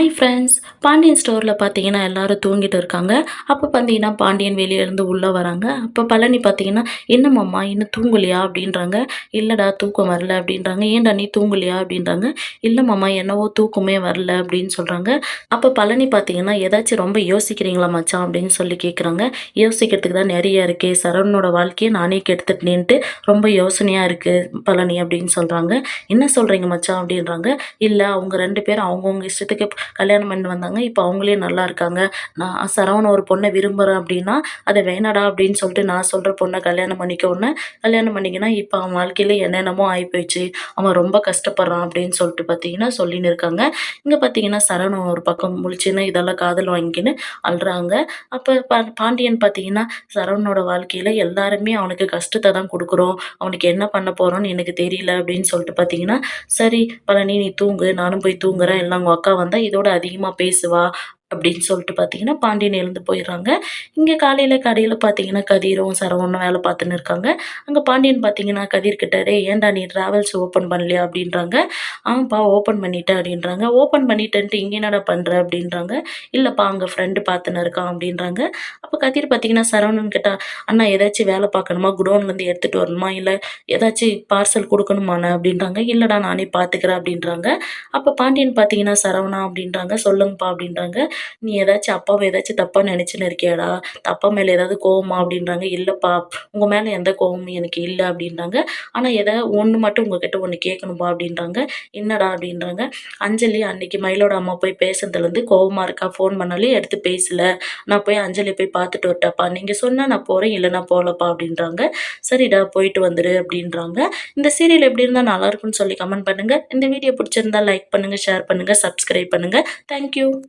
Hi friends. Pandian ஸ்டோரில் பார்த்தீங்கன்னா எல்லாரும் தூங்கிட்டு இருக்காங்க. அப்போ பார்த்தீங்கன்னா பாண்டியன் வெளியே இருந்து உள்ளே வராங்க. அப்போ பழனி பார்த்தீங்கன்னா, "என்னம்மாம்மா இன்னும் தூங்கலையா?" அப்படின்றாங்க. "இல்லைடா தூக்கம் வரல" அப்படின்றாங்க. "ஏன்டா நீ தூங்கலையா?" அப்படின்றாங்க. "இல்ல மாமா என்னவோ தூக்கமே வரல" அப்படின்னு சொல்கிறாங்க. அப்போ பழனி பார்த்தீங்கன்னா, "ஏதாச்சும் ரொம்ப யோசிக்கிறீங்களா மச்சான்?" அப்படின்னு சொல்லி கேட்குறாங்க. "யோசிக்கிறதுக்கு தான் நிறைய இருக்கே. சரவணனோட வாழ்க்கையை நானே கெடுத்துட்டேன்ட்டு ரொம்ப யோசனையாக இருக்குது பழனி" அப்படின்னு சொல்கிறாங்க. "என்ன சொல்கிறீங்க மச்சான்?" அப்படின்றாங்க. "இல்ல அவங்க 2 பேரும் அவங்கவங்க இஷ்டத்துக்கு கல்யாணம் பண்ணிட்டு வந்தாங்க. இப்போ அவங்களே நல்லா இருக்காங்க. நான் சரவணன் ஒரு பொண்ண விரும்புறேன் அப்படின்னா, அத வேணாடா அப்படின்னு சொல்லிட்டு நான் சொல்ற பொண்ண கல்யாணம் பண்ணிக்கோன்னு, கல்யாணம் பண்ணிக்கினா, இப்ப அவன் வாழ்க்கையில என்னென்னமோ ஆயிப்போச்சு. அவன் ரொம்ப கஷ்டப்படுறான் அப்படின்னு சொல்லிட்டு பார்த்தீங்கன்னா, சொல்லின்னு இருக்காங்க. இங்க பார்த்தீங்கன்னா, சரவணன் ஒரு பக்கம் முழிச்சுன்னு இதெல்லாம் காதுல வாங்கிக்கின்னு அழுறாங்க. அப்ப பாண்டியன் பார்த்தீங்கன்னா, சரவணனோட வாழ்க்கையில எல்லாருமே அவனுக்கு கஷ்டத்த தான் குடுக்குறோம். அவனுக்கு என்ன பண்ண போறோம்னு எனக்கு தெரியல அப்படின்னு சொல்லிட்டு பார்த்தீங்கன்னா, "சரி பழனி நீ தூங்கு. நானும் போய் தூங்குறேன். இல்ல உங்க அக்கா வந்தா இதோட அதிகமா பேசுவா" அப்படின்னு சொல்லிட்டு பார்த்தீங்கன்னா, பாண்டியன் எழுந்து போயிர்றாங்க. இங்க காலையில கடையில பார்த்தீங்கன்னா, கதிரும், சரவணனும் வேலை பார்த்துன்னு இருக்காங்க. அங்க பாண்டியன் பார்த்தீங்கன்னா, கதிர்கிட்ட "டேய் ஏன்டா நீ டிராவல்ஸ் ஓப்பன் பண்ணலையா?" அப்படின்றாங்க. "ஆமாப்பா ஓப்பன் பண்ணிட்டேன்" அப்படின்றாங்க. "ஓப்பன் பண்ணிட்டேன்ட்டு இங்க என்னடா பண்ற?" அப்படின்றாங்க. "இல்லப்பா அங்க ஃப்ரெண்டு பார்த்துன்னு இருக்கான்" அப்படின்றாங்க. அப்ப கதிர் பார்த்தீங்கன்னா, சரவணன் கிட்ட "அண்ணா ஏதாச்சும் வேலை பார்க்கணுமா? குடோன்லேருந்து எடுத்துட்டு வரணுமா? இல்ல ஏதாச்சும் பார்சல் குடுக்கணுமாண்ணா?" அப்படின்றாங்க. "இல்லடா நானே பார்த்துக்கிறேன்" அப்படின்றாங்க. அப்ப பாண்டியன் பார்த்தீங்கன்னா, "சரவணா" அப்படின்றாங்க. "சொல்லுங்கப்பா" அப்படின்றாங்க. "நீ ஏதாச்சும் அப்பாவ ஏதாச்சும் தப்பா நெனச்சுன்னு இருக்கியாடா? அப்பா மேல ஏதாவது கோவமா?" அப்படின்றாங்க. "இல்லப்பா, உங்க மேல எந்த கோவமும் எனக்கு இல்ல" அப்படின்றாங்க. "ஆனா ஒண்ணு மட்டும் உங்ககிட்ட ஒண்ணு கேட்கணும்பா" அப்படின்றாங்க. "என்னடா?" அப்படின்றாங்க. "அஞ்சலி அன்னைக்கு மயிலோட அம்மா போய் பேசுனதுலருந்து கோவமா இருக்கா. ஃபோன் பண்ணாலும் எடுத்து பேசல. நான் போய் அஞ்சலிய போய் பார்த்துட்டு வரட்டாப்பா? நீங்க சொன்னா நான் போறேன், இல்லன்னா போலப்பா" அப்படின்றாங்க. "சரிடா போயிட்டு வந்துரு" அப்படின்றாங்க. இந்த சீரியல் எப்படி இருந்தா நல்லாருக்கும்னு சொல்லி கமெண்ட் பண்ணுங்க. இந்த வீடியோ பிடிச்சிருந்தா லைக் பண்ணுங்க, ஷேர் பண்ணுங்க, சப்ஸ்கிரைப் பண்ணுங்க. Thank you.